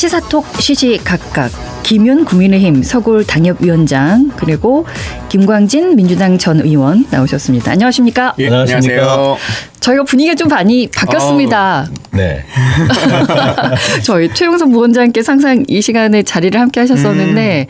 시사톡 시시각각 김윤 국민의힘 서울 당협위원장 그리고 김광진 민주당 전 의원 나오셨습니다. 안녕하십니까? 예, 안녕하세요. 저희가 분위기가 좀 많이 바뀌었습니다. 네. 저희 최용선 부원장께 항상 이 시간에 자리를 함께 하셨었는데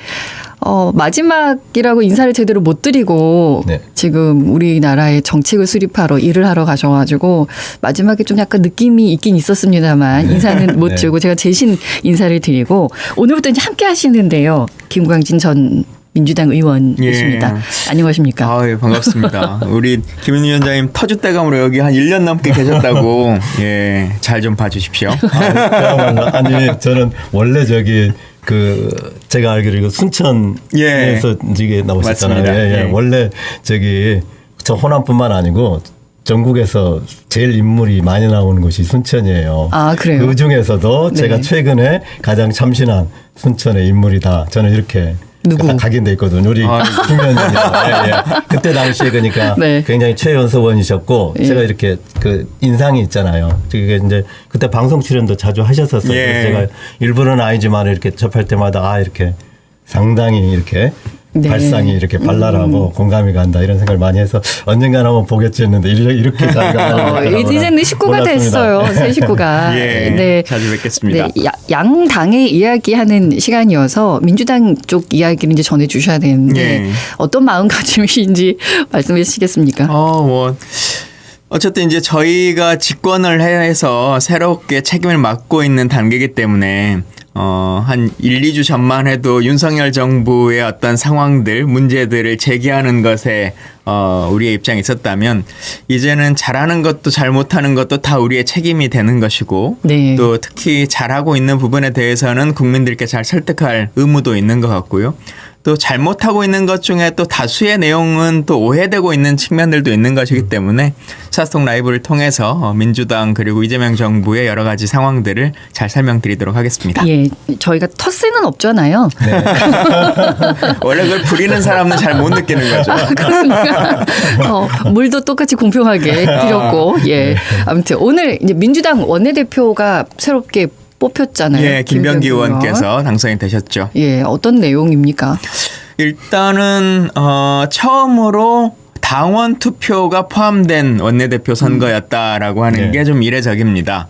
마지막이라고 인사를 제대로 못 드리고 네. 지금 우리나라의 정책을 수립하러 일을 하러 가셔가지고 마지막에 좀 약간 느낌이 있긴 있었습니다만 인사는 못 네. 주고 제가 대신 인사를 드리고 오늘부터 이제 함께 하시는데요. 김광진 전 민주당 의원이십니다. 예. 안녕하십니까? 예, 반갑습니다. 우리 김윤 위원장님 터줏대감으로 여기 한 1년 넘게 계셨다고 예, 잘 좀 봐주십시오. 아니 저는 원래 제가 알기로 순천에서 이게 나오셨잖아요. 맞습니다. 예. 원래 저 호남뿐만 아니고 전국에서 제일 인물이 많이 나오는 곳이 순천이에요. 아, 그래요? 그 중에서도 네. 제가 최근에 가장 참신한 순천의 인물이다. 저는 이렇게 누구? 각인돼 있거든요. 우리 김현정님. 예. 그때 당시에 그러니까 네. 굉장히 최연소원이셨고 예. 제가 이렇게 그 인상이 있잖아요. 그게 이제 그때 방송 출연도 자주 하셨었어요. 예. 그래서 제가 일부러는 아니지만 이렇게 접할 때마다 이렇게 상당히 이렇게 네. 발상이 이렇게 발랄하고 공감이 간다 이런 생각을 많이 해서 언젠가는 한번 보겠지 했는데 이렇게 자리가 이제는 식구가 몰랐습니다. 됐어요. 새 식구가. 예, 네. 자주 뵙겠습니다. 네, 양당의 이야기하는 시간이어서 민주당 쪽 이야기를 이제 전해주셔야 되는데 예. 어떤 마음가짐이신지 말씀해 주시겠습니까? 어쨌든 이제 저희가 집권을 해서 새롭게 책임을 맡고 있는 단계이기 때문에 한 1, 2주 전만 해도 윤석열 정부의 어떤 상황들, 문제들을 제기하는 것에 우리의 입장이 있었다면 이제는 잘하는 것도 잘못하는 것도 다 우리의 책임이 되는 것이고 네. 또 특히 잘하고 있는 부분에 대해서는 국민들께 잘 설득할 의무도 있는 것 같고요. 또 잘못하고 있는 것 중에 또 다수의 내용은 또 오해되고 있는 측면들도 있는 것이기 때문에 시사톡 라이브를 통해서 민주당 그리고 이재명 정부의 여러 가지 상황들을 잘 설명드리도록 하겠습니다. 예, 저희가 텃세는 없잖아요. 원래 그걸 부리는 사람은 잘 못 느끼는 거죠. 그렇습니까? 물도 똑같이 공평하게 드렸고, 예. 아무튼 오늘 이제 민주당 원내대표가 새롭게 뽑혔잖아요. 예, 김병기 의원께서 당선이 되셨죠. 예, 어떤 내용입니까? 일단은 처음으로 당원 투표가 포함된 원내대표 선거였다라고 하는 네. 게 좀 이례적입니다.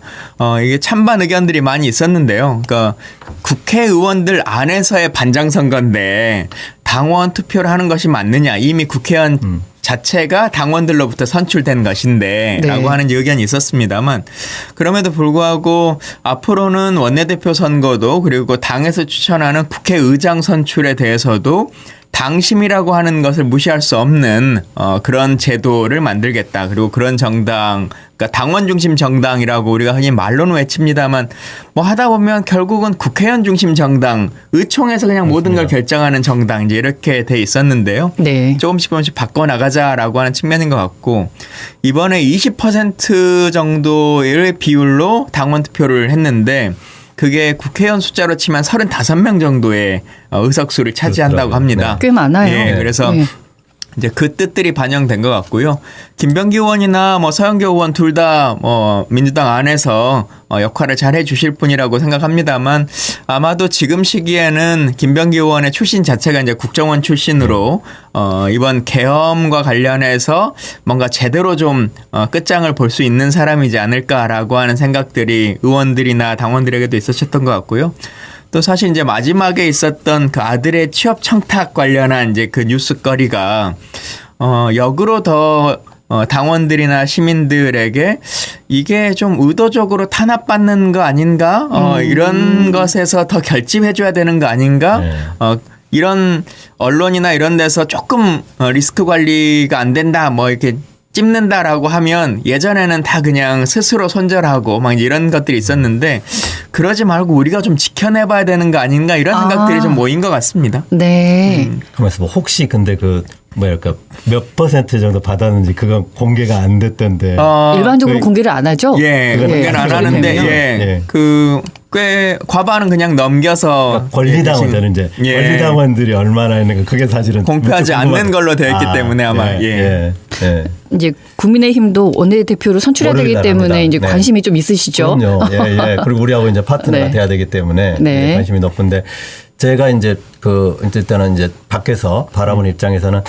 이게 찬반 의견들이 많이 있었는데요. 그러니까 국회의원들 안에서의 반장 선거인데 당원 투표를 하는 것이 맞느냐? 이미 국회의원 자체가 당원들로부터 선출된 것인데 네. 라고 하는 의견이 있었습니다만 그럼에도 불구하고 앞으로는 원내대표 선거도 그리고 당에서 추천하는 국회의장 선출에 대해서도 당심이라고 하는 것을 무시할 수 없는 그런 제도를 만들겠다. 그리고 그런 정당, 그러니까 당원 중심 정당이라고 우리가 흔히 말로는 외칩니다만 뭐 하다 보면 결국은 국회의원 중심 정당, 의총에서 그냥 모든 걸 결정하는 정당 이제 이렇게 돼 있었는데요. 네. 조금씩 바꿔나가자라고 하는 측면인 것 같고 이번에 20% 정도의 비율로 당원 투표를 했는데 그게 국회의원 숫자로 치면 35명 정도의 의석수를 차지한다고 합니다. 꽤 많아요. 예, 그래서 네. 이제 그 뜻들이 반영된 것 같고요. 김병기 의원이나 서영교 의원 둘 다 민주당 안에서 역할을 잘 해주실 분이라고 생각합니다만 아마도 지금 시기에는 김병기 의원의 출신 자체가 이제 국정원 출신으로 이번 계엄과 관련해서 뭔가 제대로 좀 끝장을 볼 수 있는 사람이지 않을까라고 하는 생각들이 의원들이나 당원들에게도 있으셨던 것 같고요. 또 사실 이제 마지막에 있었던 그 아들의 취업 청탁 관련한 이제 그 뉴스거리가 역으로 더 당원들이나 시민들에게 이게 좀 의도적으로 탄압받는 거 아닌가? 이런 것에서 더 결집해줘야 되는 거 아닌가? 네. 이런 언론이나 이런 데서 조금 리스크 관리가 안 된다 뭐 이렇게 찝는다라고 하면 예전에는 다 그냥 스스로 손절하고 막 이런 것들이 있었는데 그러지 말고 우리가 좀 지켜내봐야 되는 거 아닌가 이런 생각들이 좀 모인 것 같습니다. 네. 그러면서 혹시 근데 몇 퍼센트 정도 받았는지 그건 공개가 안 됐던데. 일반적으로 공개를 안 하죠? 예, 공개는 안 하는데 그러네요. 예, 그 꽤 과반은 그냥 넘겨서 권리당원 저는 이제 예. 권리당원들이 얼마나 있는가 그게 사실은 공표하지 무척 않는 걸로 되어 있기 아, 때문에 아마 예. 이제 국민의힘도 원내대표로 선출해야 되기 월요일 날 때문에 합니다. 이제 네. 관심이 좀 있으시죠? 그럼요. 예. 그리고 우리하고 이제 파트너가 네. 돼야 되기 때문에 네. 관심이 높은데 제가 이제 일단은 이제 밖에서 바라보는 입장에서는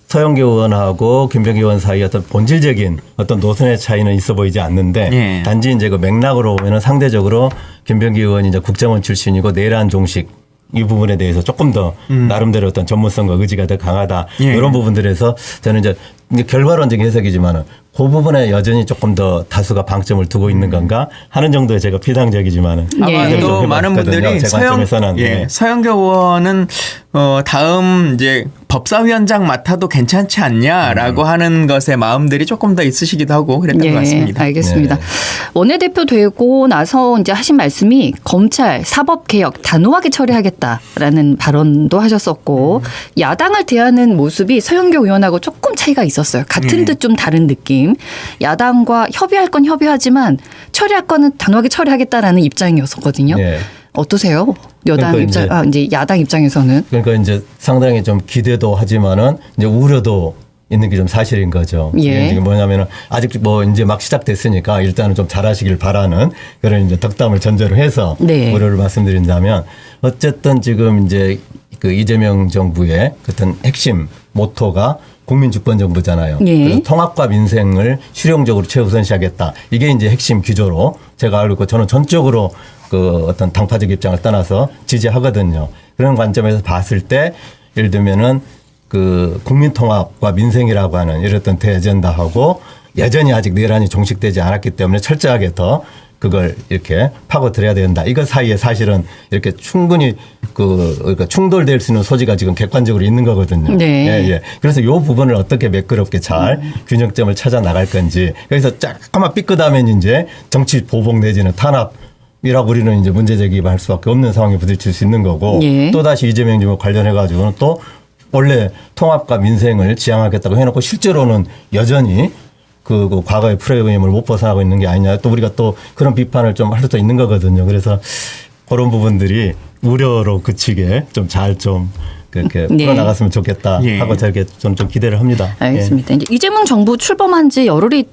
서영교 의원하고 김병기 의원 사이 어떤 본질적인 어떤 노선의 차이는 있어 보이지 않는데 예. 단지 이제 그 맥락으로 보면은 상대적으로 김병기 의원이 이제 국정원 출신이고 내란 종식 이 부분에 대해서 조금 더 나름대로 어떤 전문성과 의지가 더 강하다. 예. 이런 부분들에서 저는 이제 결과론적인 해석이지만은 그 부분에 여전히 조금 더 다수가 방점을 두고 있는 건가 하는 정도의 제가 피상적이지만은 예. 아마 또 많은 분들이 제 관점에서는 네. 서영교 의원은 다음 이제 법사위원장 맡아도 괜찮지 않냐라고 하는 것에 마음들이 조금 더 있으시기도 하고 그랬던 것 같습니다. 알겠습니다. 네. 원내대표 되고 나서 이제 하신 말씀이 검찰 사법개혁 단호하게 처리하겠다라는 발언도 하셨었고 야당을 대하는 모습이 서영교 의원하고 조금 차이가 있었어요. 같은 듯 좀 다른 느낌. 야당과 협의할 건 협의하지만 처리할 거는 단호하게 처리하겠다라는 입장이었었거든요. 네. 어떠세요? 여당 그러니까 입장, 이제 야당 입장에서는. 그러니까 이제 상당히 좀 기대도 하지만은 이제 우려도 있는 게 좀 사실인 거죠. 예. 이게 뭐냐면은 아직 뭐 이제 막 시작됐으니까 일단은 좀 잘하시길 바라는 그런 이제 덕담을 전제로 해서 네. 우려를 말씀드린다면 어쨌든 지금 이제 그 이재명 정부의 어떤 핵심 모토가 국민 주권 정부잖아요. 예. 그래서 통합과 민생을 실용적으로 최우선시하겠다. 이게 이제 핵심 기조로 제가 알고 있고 저는 전적으로 그 어떤 당파적 입장을 떠나서 지지하거든요. 그런 관점에서 봤을 때 예를 들면은 그 국민 통합과 민생이라고 하는 이랬던 대아젠다하고 여전히 아직 내란이 종식되지 않았기 때문에 철저하게 더 그걸 이렇게 파고들여야 된다. 이것 사이에 사실은 이렇게 충분히 그러니까 충돌될 수 있는 소지가 지금 객관적으로 있는 거거든요. 네. 예. 그래서 이 부분을 어떻게 매끄럽게 잘 균형점을 찾아 나갈 건지. 그래서 잠깐만 삐끗하면 이제 정치 보복 내지는 탄압이라고 우리는 이제 문제 제기할 수밖에 없는 상황에 부딪힐 수 있는 거고 예. 또 다시 이재명 정부 관련해 가지고는 또 원래 통합과 민생을 지향하겠다고 해놓고 실제로는 여전히 그 과거의 프레임을 못 벗어나고 있는 게 아니냐. 또 우리가 또 그런 비판을 좀 할 수도 있는 거거든요. 그래서 그런 부분들이 우려로 그치게 좀 잘 좀 그렇게 네. 풀어나갔으면 좋겠다 예. 하고 저렇게 좀 기대를 합니다. 알겠습니다. 이제 이재명 정부 출범한 지 열흘이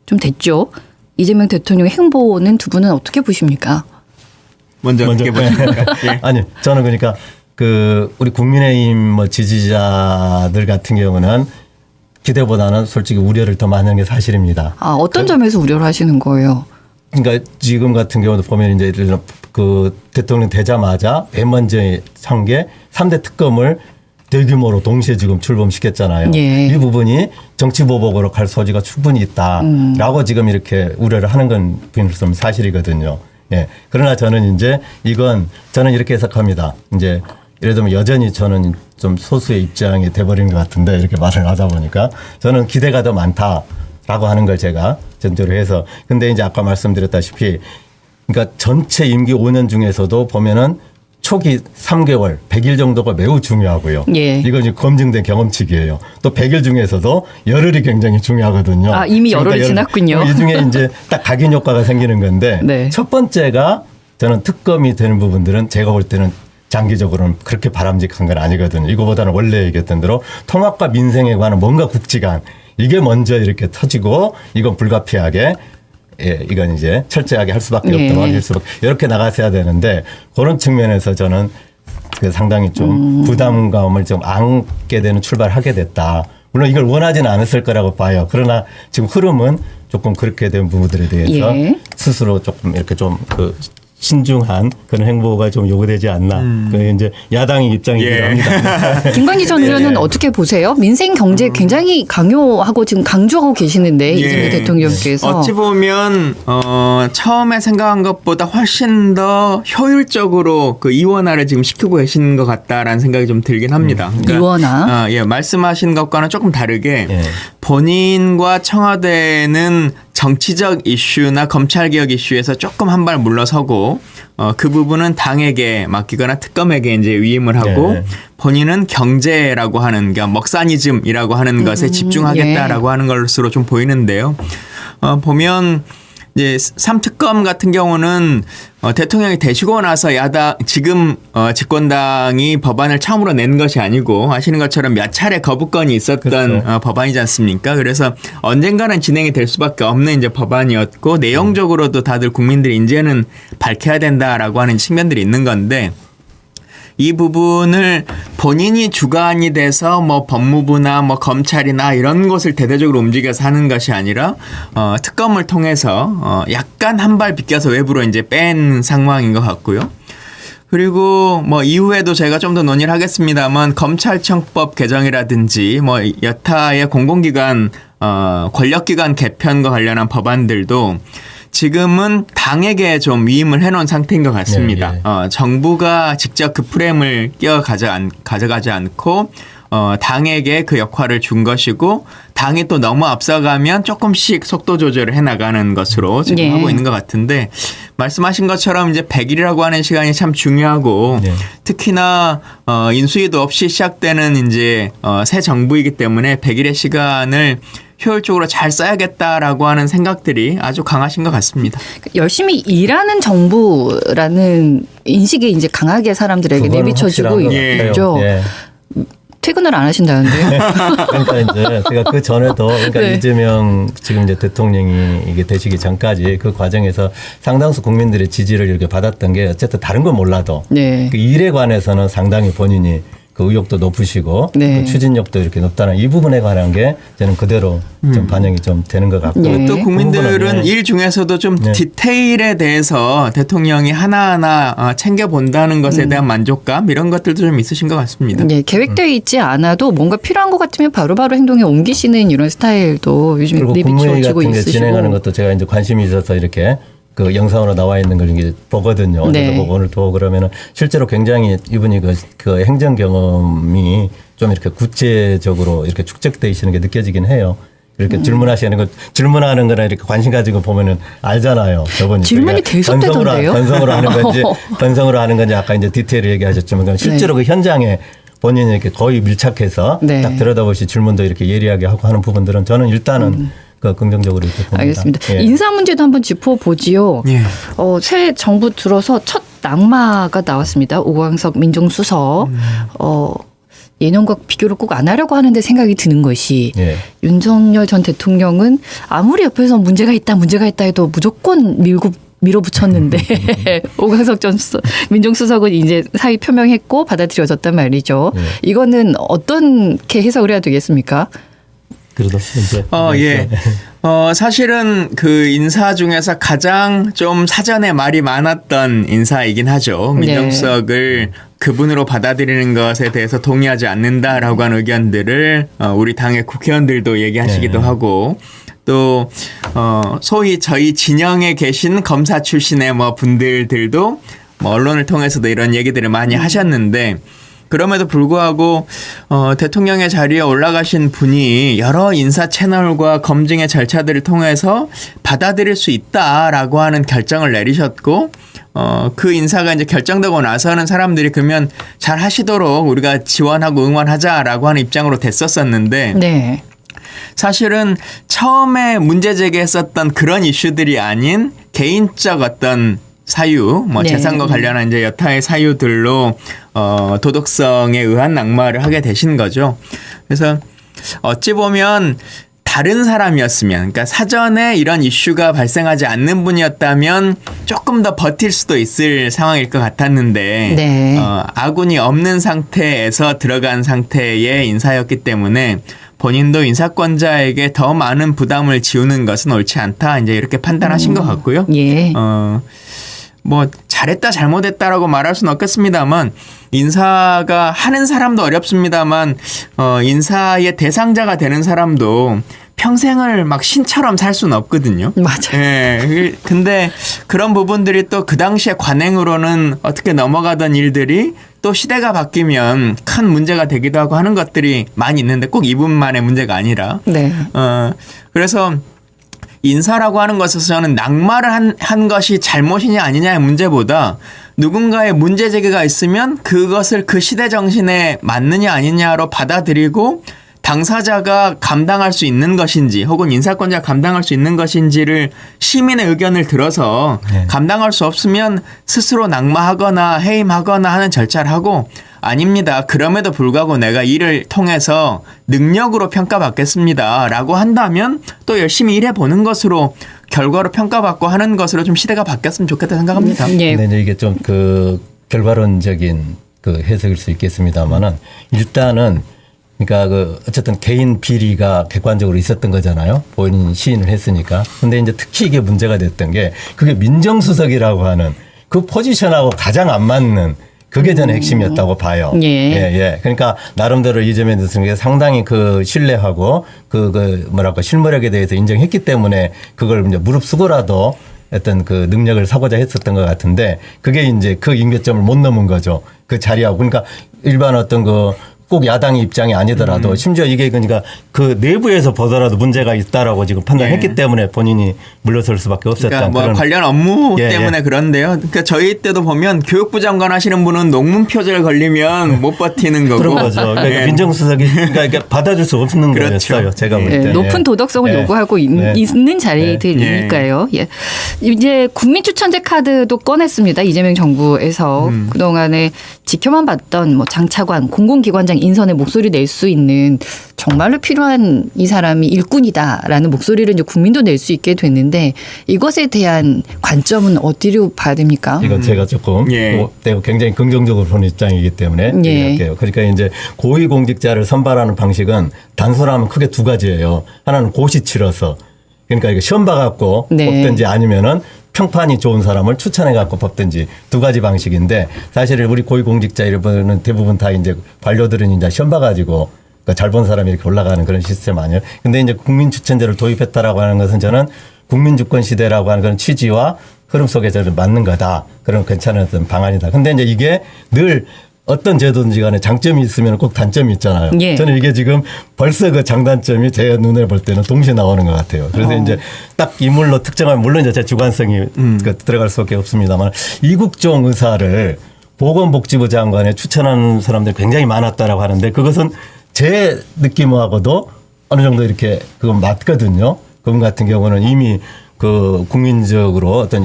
좀 됐죠. 이재명 대통령의 행보는 두 분은 어떻게 보십니까? 먼저 어떻게 보십니까? 예. 아니 저는 그러니까 그 우리 국민의힘 뭐 지지자들 같은 경우는 기대보다는 솔직히 우려를 더 많이 하는 게 사실입니다. 아, 어떤 점에서 우려를 하시는 거예요? 그러니까 지금 같은 경우도 보면 이제 예를 들어 그 대통령 되자마자 맨 먼저 한 게 3대 특검을 대규모로 동시에 지금 출범시켰잖아요. 예. 이 부분이 정치 보복으로 갈 소지가 충분히 있다라고 지금 이렇게 우려를 하는 건 비밀스러운 사실이거든요. 예. 그러나 저는 이제 이건 저는 이렇게 해석합니다. 이제 예를 들면 여전히 저는 좀 소수의 입장이 돼버린 것 같은데 이렇게 말을 하다 보니까 저는 기대가 더 많다라고 하는 걸 제가 전제로 해서 근데 이제 아까 말씀드렸다시피 그러니까 전체 임기 5년 중에서도 보면은 초기 3개월, 100일 정도가 매우 중요하고요. 예. 이건 이제 검증된 경험칙이에요. 또 100일 중에서도 열흘이 굉장히 중요하거든요. 아, 이미 열흘이 지났군요. 이 중에 이제 딱 각인 효과가 생기는 건데 네. 첫 번째가 저는 특검이 되는 부분들은 제가 볼 때는 장기적으로는 그렇게 바람직한 건 아니거든요. 이거보다는 원래 얘기했던 대로 통합과 민생에 관한 뭔가 국지관 이게 먼저 이렇게 터지고 이건 불가피하게 예, 이건 이제 철저하게 할 수밖에 없도록 할 수밖에 이렇게 나가셔야 되는데 그런 측면에서 저는 그 상당히 좀 부담감을 좀 안게 되는 출발을 하게 됐다. 물론 이걸 원하지는 않았을 거라고 봐요. 그러나 지금 흐름은 조금 그렇게 된 부분들에 대해서 예. 스스로 조금 이렇게 좀 그 신중한 그런 행보가 좀 요구되지 않나. 그 이제 야당의 입장이기도 예. 합니다. 김광기 전 의원은 어떻게 보세요? 민생 경제 굉장히 강요하고 지금 강조하고 계시는데 이재명 대통령께서 어찌 보면 처음에 생각한 것보다 훨씬 더 효율적으로 그 이원화를 지금 시키고 계신 것 같다라는 생각이 좀 들긴 합니다. 이원화? 예, 말씀하신 것과는 조금 다르게 예. 본인과 청와대는 정치적 이슈나 검찰개혁 이슈에서 조금 한 발 물러서고 그 부분은 당에게 맡기거나 특검에게 이제 위임을 하고 예. 본인은 경제라고 하는 그러니까 먹사니즘이라고 하는 것에 집중하겠다라고 하는 것으로 좀 보이는데요. 보면 이제 3특검 같은 경우는 대통령이 되시고 나서 지금 집권당이 법안을 처음으로 낸 것이 아니고 아시는 것처럼 몇 차례 거부권이 있었던 그렇죠. 법안이지 않습니까? 그래서 언젠가는 진행이 될 수밖에 없는 이제 법안이었고 내용적으로도 다들 국민들이 이제는 밝혀야 된다라고 하는 측면들이 있는 건데 이 부분을 본인이 주관이 돼서 뭐 법무부나 뭐 검찰이나 이런 곳을 대대적으로 움직여서 하는 것이 아니라 특검을 통해서 약간 한 발 비껴서 외부로 이제 뺀 상황인 것 같고요. 그리고 뭐 이후에도 제가 좀 더 논의를 하겠습니다만 검찰청법 개정이라든지 뭐 여타의 공공기관 권력기관 개편과 관련한 법안들도 지금은 당에게 좀 위임을 해놓은 상태인 것 같습니다. 네, 네. 정부가 직접 그 프레임을 가져가지 않고 당에게 그 역할을 준 것이고 당이 또 너무 앞서가면 조금씩 속도 조절을 해나가는 것으로 지금 예. 하고 있는 것 같은데 말씀하신 것처럼 이제 100일이라고 하는 시간이 참 중요하고 네. 특히나 인수위도 없이 시작되는 이제 새 정부이기 때문에 100일의 시간을 효율적으로 잘 써야겠다라고 하는 생각들이 아주 강하신 것 같습니다. 열심히 일하는 정부라는 인식이 이제 강하게 사람들에게 그건 내비쳐지고 확실한 것 예. 있죠. 같아요. 예. 퇴근을 안 하신다는데요. 그러니까 이제 제가 그 전에도 그러니까 네. 이재명 지금 이제 대통령이 이게 되시기 전까지 그 과정에서 상당수 국민들의 지지를 이렇게 받았던 게 어쨌든 다른 건 몰라도 네. 그 일에 관해서는 상당히 본인이 그 의욕도 높으시고 네. 그 추진력도 이렇게 높다는 이 부분에 관한 게 저는 그대로 좀 반영이 좀 되는 것 같고 예. 또 그 국민들은 부분은 일 중에서도 좀 네. 디테일에 대해서 대통령이 하나하나 챙겨본다는 것에 대한 만족감 이런 것들도 좀 있으신 것 같습니다. 네, 계획되어 있지 않아도 뭔가 필요한 것 같으면 바로바로 행동에 옮기시는 이런 스타일도 요즘 그리고 국무회의 내비쳐지고 같은 게 있으시고. 진행하는 것도 제가 이제 관심이 있어서 이렇게 그 영상으로 나와 있는 걸 이제 보거든요. 네. 그래서 오늘 보고 그러면은 실제로 굉장히 이분이 그 행정 경험이 좀 이렇게 구체적으로 이렇게 축적되어 있는 게 느껴지긴 해요. 이렇게 질문하시는 거, 질문하는 거나 이렇게 관심 가지고 보면은 알잖아요. 저분이. 질문이 계속되던데요? 건성으로 하는 건지, 건성으로 하는 건지 아까 이제 디테일을 얘기하셨지만 실제로 그 현장에 본인이 이렇게 거의 밀착해서 네. 딱 들여다보시 질문도 이렇게 예리하게 하고 하는 부분들은 저는 일단은 그 긍정적으로 이렇게 봅니다. 알겠습니다. 예. 인사 문제도 한번 짚어보지요. 예. 새 정부 들어서 첫 낙마가 나왔습니다. 오광석 민정수석. 예년과 비교를 꼭 안 하려고 하는데 생각이 드는 것이 예. 윤석열 전 대통령은 아무리 옆에서 문제가 있다 해도 무조건 밀어붙였는데 오광석 전 민정수석은 이제 사의 표명했고 받아들여졌단 말이죠. 예. 이거는 어떻게 해석을 해야 되겠습니까? 그래도 이제 예. 사실은 그 인사 중에서 가장 좀 사전에 말이 많았던 인사이긴 하죠. 민정수석을 그분으로 받아들이는 것에 대해서 동의하지 않는다라고 하는 의견들을 우리 당의 국회의원들도 얘기하시기도 네. 하고 또 소위 저희 진영에 계신 검사 출신의 뭐 분들도 뭐 언론을 통해서도 이런 얘기들을 많이 하셨는데 그럼에도 불구하고 대통령의 자리에 올라가신 분이 여러 인사 채널과 검증의 절차들을 통해서 받아들일 수 있다라고 하는 결정을 내리셨고 그 인사가 이제 결정되고 나서는 사람들이 그러면 잘 하시도록 우리가 지원하고 응원하자라고 하는 입장으로 됐었었는데 네. 사실은 처음에 문제 제기했었던 그런 이슈들이 아닌 개인적 어떤 사유, 뭐 네. 재산과 관련한 이제 여타의 사유들로 도덕성에 의한 낙마를 하게 되신 거죠. 그래서 어찌 보면 다른 사람이었으면, 그러니까 사전에 이런 이슈가 발생하지 않는 분이었다면 조금 더 버틸 수도 있을 상황일 것 같았는데 네. 아군이 없는 상태에서 들어간 상태의 인사였기 때문에 본인도 인사권자에게 더 많은 부담을 지우는 것은 옳지 않다. 이제 이렇게 판단하신 것 같고요. 예. 뭐 잘했다 잘못했다라고 말할 수는 없겠습니다만 인사가 하는 사람도 어렵습니다만 인사의 대상자가 되는 사람도 평생을 막 신처럼 살 수는 없거든요. 맞아요. 예. 근데 그런 부분들이 또 그 당시에 관행으로는 어떻게 넘어가던 일들이 또 시대가 바뀌면 큰 문제가 되기도 하고 하는 것들이 많이 있는데 꼭 이분만의 문제가 아니라. 네. 그래서 인사라고 하는 것에서 저는 낙마를 한 것이 잘못이냐 아니냐의 문제보다 누군가의 문제 제기가 있으면 그것을 그 시대 정신에 맞느냐 아니냐로 받아들이고 당사자가 감당할 수 있는 것인지 혹은 인사권자가 감당할 수 있는 것인지를 시민의 의견을 들어서 네. 감당할 수 없으면 스스로 낙마하거나 해임하거나 하는 절차를 하고 아닙니다. 그럼에도 불구하고 내가 이를 통해서 능력으로 평가받겠습니다. 라고 한다면 또 열심히 일해보는 것으로 결과로 평가받고 하는 것으로 좀 시대가 바뀌었으면 좋겠다 생각합니다. 예. 근데 이제 이게 좀 그 결과론적인 그 해석일 수 있겠습니다만은 일단은 그러니까 그 어쨌든 개인 비리가 객관적으로 있었던 거잖아요. 본인 시인을 했으니까. 근데 이제 특히 이게 문제가 됐던 게 그게 민정수석이라고 하는 그 포지션하고 가장 안 맞는 그게 저는 핵심이었다고 봐요. 예. 예. 그러니까 나름대로 이재명 대통령이 상당히 그 신뢰하고 그 뭐랄까 실무력에 대해서 인정했기 때문에 그걸 이제 무릅쓰고라도 어떤 그 능력을 사고자 했었던 것 같은데 그게 이제 그 임계점을 못 넘은 거죠. 그 자리하고. 그러니까 일반 어떤 그 꼭 야당의 입장이 아니더라도 심지어 이게 그러니까 그 내부에서 보더라도 문제가 있다라고 지금 판단했기 예. 때문에 본인이 물러설 수밖에 없었던 그러니까 뭐 그런 관련 업무 예, 때문에 예. 그런데요. 그러니까 저희 때도 보면 교육부 장관 하시는 분은 논문 표절 걸리면 못 버티는 거고. 그런 거죠. 그러니까 예. 민정수석이 그러니까 받아줄 수 없는 그렇죠. 거였어요. 제가 볼 예, 때. 높은 도덕성을 예. 요구하고 네. 있는 자리들이니까요. 예. 이제 국민추천제 카드도 꺼냈습니다. 이재명 정부에서 그동안에 지켜만 봤던 뭐 장차관, 공공기관장 인선에 목소리 낼 수 있는 정말로 필요한 이 사람이 일꾼이다라는 목소리를 이제 국민도 낼 수 있게 됐는데 이것에 대한 관점은 어디로 봐야 됩니까? 이건 제가 조금 예. 굉장히 긍정적으로 보는 입장이기 때문에 예. 얘기할게요. 그러니까 이제 고위공직자를 선발하는 방식은 단순하면 크게 두 가지예요. 하나는 고시 치러서 그러니까 이거 시험 봐갖고 네. 뽑든지 아니면은 평판이 좋은 사람을 추천해갖고 뽑든지 두 가지 방식인데 사실 우리 고위공직자 이런 대부분 다 이제 관료들은 이제 시험 봐가지고 그러니까 잘 본 사람이 이렇게 올라가는 그런 시스템 아니에요. 근데 이제 국민추천제를 도입했다라고 하는 것은 저는 국민주권 시대라고 하는 그런 취지와 흐름 속에 저는 맞는 거다. 그런 괜찮은 어떤 방안이다. 근데 이제 이게 늘 어떤 제도든지 간에 장점이 있으면 꼭 단점이 있잖아요. 예. 저는 이게 지금 벌써 그 장단점이 제 눈에 볼 때는 동시에 나오는 것 같아요. 그래서 이제 딱 인물로 특정하면 물론 이제 제 주관성이 그 들어갈 수밖에 없습니다만 이국종 의사를 보건복지부 장관에 추천하는 사람들이 굉장히 많았다라고 하는데 그것은 제 느낌하고도 어느 정도 이렇게 그건 맞거든요. 그분 같은 경우는 이미 그 국민적으로 어떤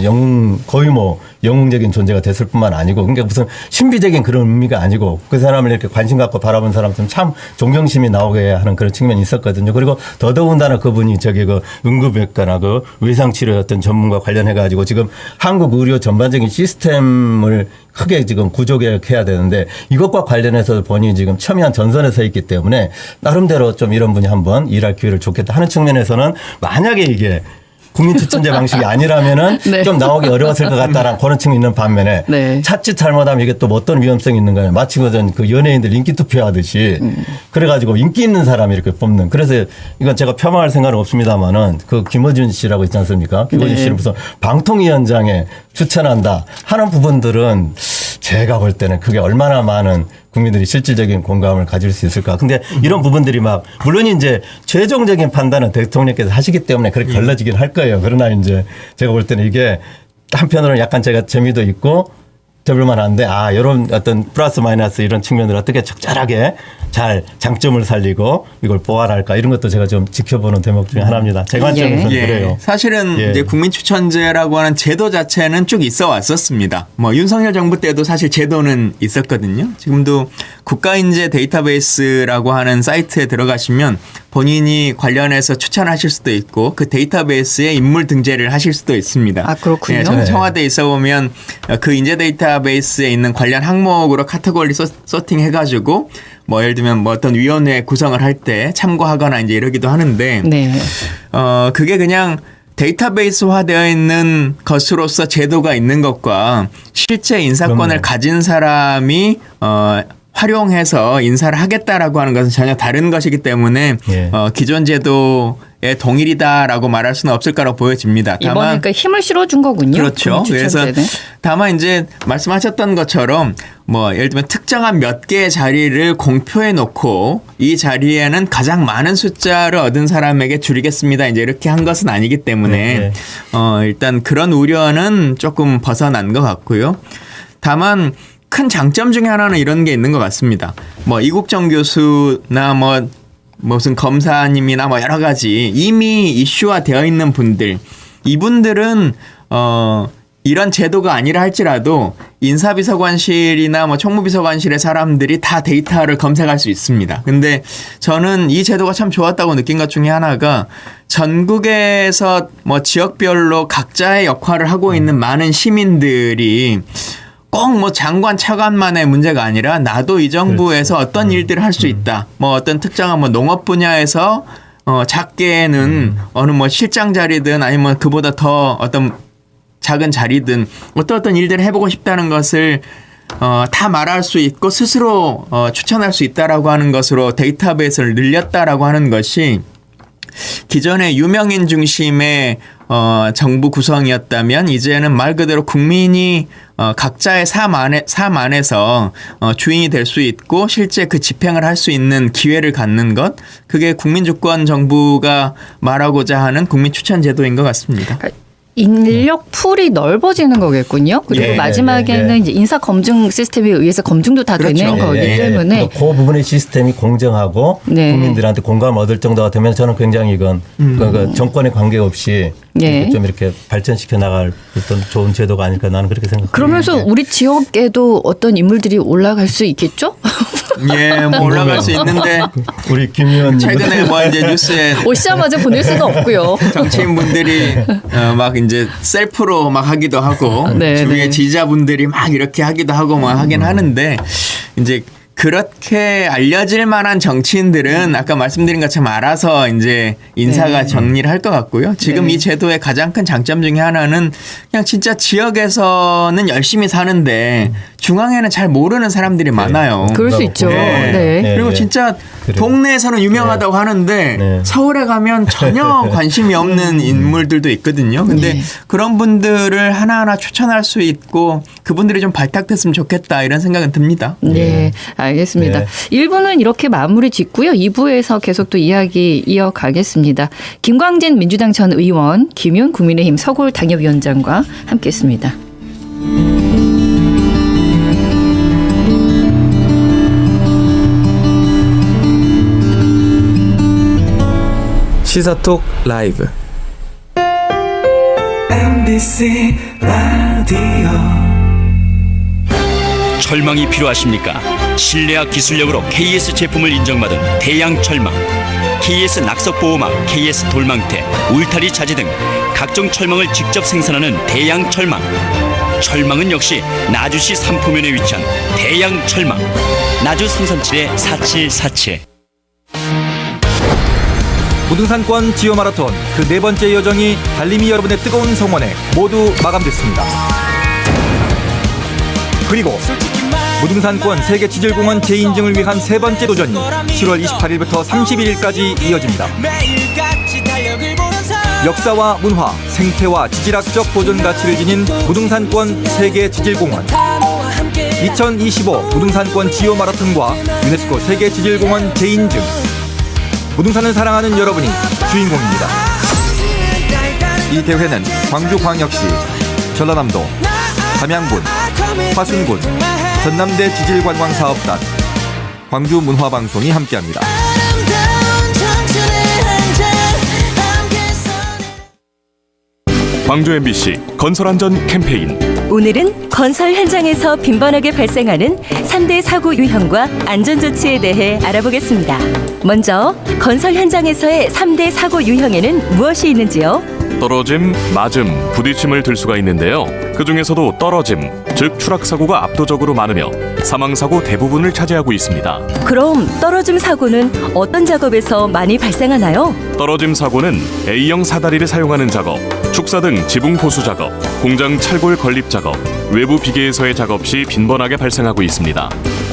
거의 뭐 영웅적인 존재가 됐을 뿐만 아니고 그러니까 무슨 신비적인 그런 의미가 아니고 그 사람을 이렇게 관심 갖고 바라본 사람들은 참 존경심이 나오게 하는 그런 측면이 있었거든요. 그리고 더더군다나 그분이 저기 그 응급외과나 그 외상치료 어떤 전문가 관련해 가지고 지금 한국 의료 전반적인 시스템을 크게 지금 구조개혁해야 되는데 이것과 관련해서 본인이 지금 첨예한 전선에 서 있기 때문에 나름대로 좀 이런 분이 한번 일할 기회를 줬겠다 하는 측면에서는 만약에 이게 국민추천제 방식이 아니라면은 네. 좀 나오기 어려웠을 것 같다라는 그런 측면이 있는 반면에 네. 자칫 잘못하면 이게 또 어떤 위험성이 있는 거예요. 마치 그 연예인들 인기 투표하듯이 그래가지고 인기 있는 사람이 이렇게 뽑는. 그래서 이건 제가 폄하할 생각은 없습니다만은 그 김어준 씨라고 있지 않습니까? 김어준 네. 씨를 무슨 방통위원장에 추천한다 하는 부분들은 제가 볼 때는 그게 얼마나 많은 국민들이 실질적인 공감을 가질 수 있을까. 근데 이런 부분들이 막 물론 이제 최종적인 판단은 대통령께서 하시기 때문에 그렇게 갈라지긴 할 거예요. 그러나 이제 제가 볼 때는 이게 한편으로는 약간 제가 재미도 있고 해볼만한데 이런 어떤 플러스 마이너스 이런 측면을 어떻게 적절하게 잘 장점을 살리고 이걸 보완할까 이런 것도 제가 좀 지켜보는 대목 중에 하나입니다. 제 관점에서는 그래요. 사실은 예. 이제 국민추천제라고 하는 제도 자체는 쭉 있어 왔었습니다. 뭐 윤석열 정부 때도 사실 제도는 있었거든요. 지금도 국가인재 데이터베이스라고 하는 사이트에 들어가시면 본인이 관련해서 추천하실 수도 있고 그 데이터베이스에 인물 등재를 하실 수도 있습니다. 아, 그렇군요. 예, 저는 네. 청와대에 있어 보면 그 인재 데이터베이스에 있는 관련 항목으로 카테고리 서팅해가지고 뭐 예를 들면 뭐 어떤 위원회 구성을 할 때 참고하거나 이제 이러기도 하는데 네. 그게 그냥 데이터베이스화되어 있는 것으로서 제도가 있는 것과 실제 인사권을 그럼요. 가진 사람이 활용해서 인사를 하겠다라고 하는 것은 전혀 다른 것이기 때문에 예. 기존 제도의 동일이다라고 말할 수는 없을 거라고 보여집니다. 이번에 다만 그러니까 힘을 실어준 거군요. 그렇죠. 그래서 국민추천제는. 다만 이제 말씀하셨던 것처럼 뭐 예를 들면 특정한 몇 개의 자리를 공표해 놓고 이 자리에는 가장 많은 숫자를 얻은 사람에게 줄이겠습니다. 이제 이렇게 한 것은 아니기 때문에 네. 일단 그런 우려는 조금 벗어난 것 같고요. 다만 큰 장점 중에 하나는 이런 게 있는 것 같습니다. 뭐 이국정 교수나 뭐 무슨 검사님이나 뭐 여러 가지 이미 이슈화 되어 있는 분들, 이분들은 이런 제도가 아니라 할지라도 인사비서관실이나 뭐 총무비서관실의 사람들이 다 데이터를 검색할 수 있습니다. 근데 저는 이 제도가 참 좋았다고 느낀 것 중에 하나가 전국에서 뭐 지역별로 각자의 역할을 하고 있는 많은 시민들이 꼭 뭐 장관 차관만의 문제가 아니라 나도 이 정부에서 어떤 일들을 할 수 있다. 뭐 어떤 특정한 뭐 농업 분야에서 작게는 어느 뭐 실장 자리든 아니면 그보다 더 어떤 작은 자리든 어떤 일들을 해보고 싶다는 것을 다 말할 수 있고 스스로 추천할 수 있다라고 하는 것으로 데이터베이스를 늘렸다라고 하는 것이 기존의 유명인 중심의 정부 구성이었다면 이제는 말 그대로 국민이 각자의 삶 안에서 주인이 될 수 있고 실제 그 집행을 할 수 있는 기회를 갖는 것, 그게 국민주권 정부가 말하고자 하는 국민 추천 제도인 것 같습니다. 인력 풀이 넓어지는 거겠군요. 그리고 예, 마지막에는 예, 예. 이제 인사 검증 시스템에 의해서 검증도 다 그렇죠. 되는 거기 예, 예. 때문에 그 부분의 시스템이 공정하고 네. 국민들한테 공감 얻을 정도가 되면 저는 굉장히 이건 그 정권에 관계없이 예. 좀 이렇게 발전시켜 나갈 어떤 좋은 제도가 아닐까 나는 그렇게 생각합니다. 그러면서 우리 지역에도 어떤 인물들이 올라갈 수 있겠죠? 예, 뭐 올라갈 수 있는데 우리 김 의원님 최근에 뭐 이제 뉴스에 오시자마자 보낼 수는 없고요. 정치인분들이 막 이제 셀프로 막 하기도 하고 네, 주위의 네. 지지자분들이 막 이렇게 하기도 하고 막 하긴 하는데 이제 그렇게 알려질 만한 정치인들은 아까 말씀드린 것처럼 알아서 이제 인사가 네. 정리를 할 것 같고요. 지금 네. 이 제도의 가장 큰 장점 중에 하나는 그냥 진짜 지역에서는 열심히 사는데 중앙에는 잘 모르는 사람들이 많아요. 그럴 수 있죠. 네. 네. 그리고 진짜 그래요. 동네에서는 유명하다고 하는데 네. 서울에 가면 전혀 관심이 없는 인물들도 있거든요. 근데 네. 그런 분들을 하나하나 추천할 수 있고 그분들이 좀 발탁됐으면 좋겠다 이런 생각은 듭니다. 네, 알겠습니다. 네. 1부는 이렇게 마무리 짓고요. 2부에서 계속 또 이야기 이어가겠습니다. 김광진 민주당 전 의원, 김윤 국민의힘 서골 당협위원장과 함께했습니다. 시사톡 라이브 MBC 라디오 철망이 필요하십니까? 신뢰와 기술력으로 KS 제품을 인정받은 대양 철망, KS 낙석보호막, KS 돌망태, 울타리 자재 등 각종 철망을 직접 생산하는 대양 철망. 철망은 역시 나주시 삼포면에 위치한 대양 철망. 나주 337-4747. 부동산권 지오 마라톤 그 네 번째 여정이 달림이 여러분의 뜨거운 성원에 모두 마감됐습니다. 그리고 부동산권 세계 지질공원 재인증을 위한 세 번째 도전이 7월 28일부터 31일까지 이어집니다. 역사와 문화, 생태와 지질학적 보존 가치를 지닌 부동산권 세계 지질공원 2025 부동산권 지오 마라톤과 유네스코 세계 지질공원 재인증. 부동산을 사랑하는 여러분이 주인공입니다. 이 대회는 광주광역시, 전라남도, 담양군, 화순군, 전남대 지질관광사업단, 광주문화방송이 함께합니다. 광주 MBC 건설안전 캠페인. 오늘은 건설 현장에서 빈번하게 발생하는 3대 사고 유형과 안전조치에 대해 알아보겠습니다. 먼저 건설 현장에서의 3대 사고 유형에는 무엇이 있는지요? 떨어짐, 맞음, 부딪힘을 들 수가 있는데요. 그 중에서도 떨어짐, 즉 추락사고가 압도적으로 많으며 사망사고 대부분을 차지하고 있습니다. 그럼 떨어짐 사고는 어떤 작업에서 많이 발생하나요? 떨어짐 사고는 A형 사다리를 사용하는 작업, 축사 등 지붕 보수 작업, 공장 찰골 건립 작업, 외부 비계에서의 작업 시 빈번하게 발생하고 있습니다.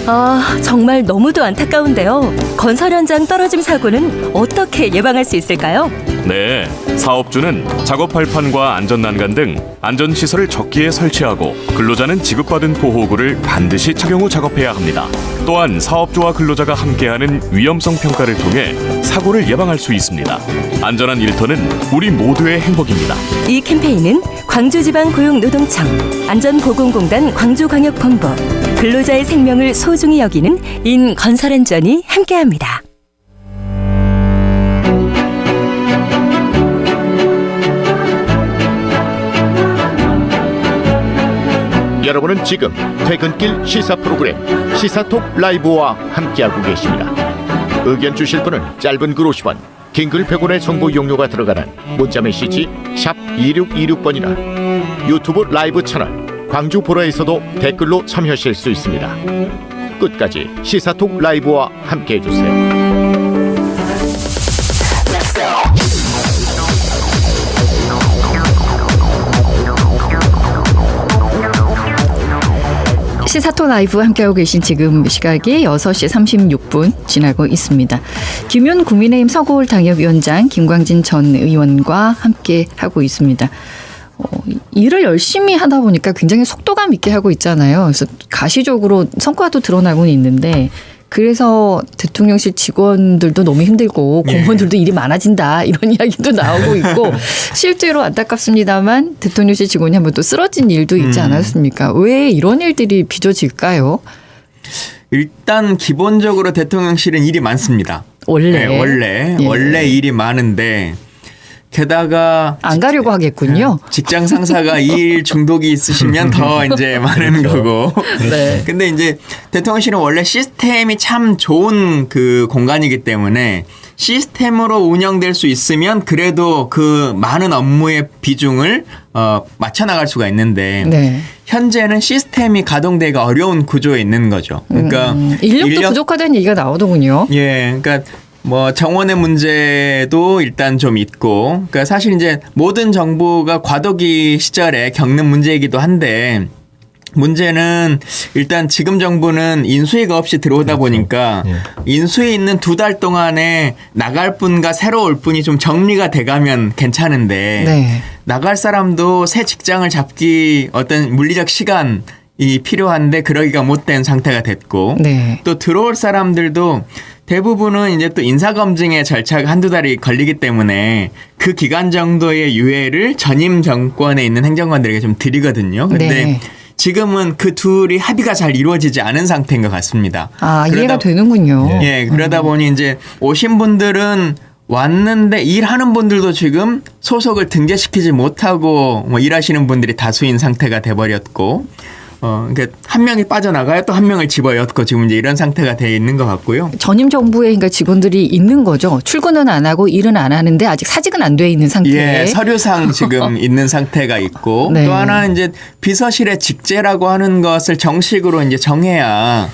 아, 정말 너무도 안타까운데요. 건설 현장 떨어짐 사고는 어떻게 예방할 수 있을까요? 네, 사업주는 작업 발판과 안전 난간 등 안전 시설을 적기에 설치하고 근로자는 지급받은 보호구를 반드시 착용 후 작업해야 합니다. 또한 사업주와 근로자가 함께하는 위험성 평가를 통해 사고를 예방할 수 있습니다. 안전한 일터는 우리 모두의 행복입니다. 이 캠페인은 광주지방고용노동청, 안전보건공단 광주광역본부, 근로자의 생명을 소중히 여기는 인건설안전이 함께합니다. 여러분은 지금 퇴근길 시사 프로그램 시사톡 라이브와 함께하고 계십니다. 의견 주실 분은 짧은 글 50원, 긴 글 100원의 정보 용료가 들어가는 문자메시지 샵 2626번이나 유튜브 라이브 채널 광주 보라에서도 댓글로 참여하실 수 있습니다. 끝까지 시사톡 라이브와 함께해주세요. 시사토 라이브 함께하고 계신 지금 시각이 6시 36분 지나고 있습니다. 김윤 국민의힘 서구울 당협위원장 김광진 전 의원과 함께하고 있습니다. 일을 열심히 하다 보니까 굉장히 속도감 있게 하고 있잖아요. 그래서 가시적으로 성과도 드러나고는 있는데 그래서 대통령실 직원들도 너무 힘들고 공무원들도 일이 많아진다 이런 이야기도 나오고 있고 실제로 안타깝습니다만 대통령실 직원이 한번 또 쓰러진 일도 있지 않았습니까? 왜 이런 일들이 빚어질까요? 일단 기본적으로 대통령실은 일이 많습니다. 원래 원래 일이 많은데 게다가 안 가려고 하겠군요. 직장 상사가 일 중독이 있으시면 더 이제 많은 거고. 네. 근데 이제 대통령실은 원래 시스템이 참 좋은 그 공간이기 때문에 시스템으로 운영될 수 있으면 그래도 그 많은 업무의 비중을 맞춰 나갈 수가 있는데 네. 현재는 시스템이 가동되기가 어려운 구조에 있는 거죠. 그러니까 인력도 부족하다는 얘기가 나오더군요. 예, 그러니까 뭐 정원의 문제도 일단 좀 있고, 그러니까 사실 이제 모든 정부가 과도기 시절에 겪는 문제이기도 한데 문제는 일단 지금 정부는 인수위가 없이 들어오다 보니까 인수위 있는 2달 동안에 나갈 분과 새로 올 분이 좀 정리가 돼가면 괜찮은데 네. 나갈 사람도 새 직장을 잡기 어떤 물리적 시간이 필요한데 그러기가 못된 상태가 됐고 네. 또 들어올 사람들도 대부분은 이제 또 인사검증의 절차가 한두 달이 걸리기 때문에 그 기간 정도의 유예를 전임 정권에 있는 행정관들에게 좀 드리거든요. 그런데 네. 지금은 그 둘이 합의가 잘 이루어지지 않은 상태인 것 같습니다. 아, 이해가 되는군요. 예, 그러다 보니 이제 오신 분들은 왔는데 일하는 분들도 지금 소속을 등재시키지 못하고 뭐 일하시는 분들이 다수인 상태가 돼버렸고 그러니까 한 명이 빠져나가야 또 한 명을 집어넣고 지금 이제 이런 상태가 돼 있는 것 같고요. 전임 정부에 그러니까 직원들이 있는 거죠. 출근은 안 하고 일은 안 하는데 아직 사직은 안 돼 있는 상태. 예, 서류상 지금 있는 상태가 있고 네. 또 하나 이제 비서실의 직제라고 하는 것을 정식으로 이제 정해야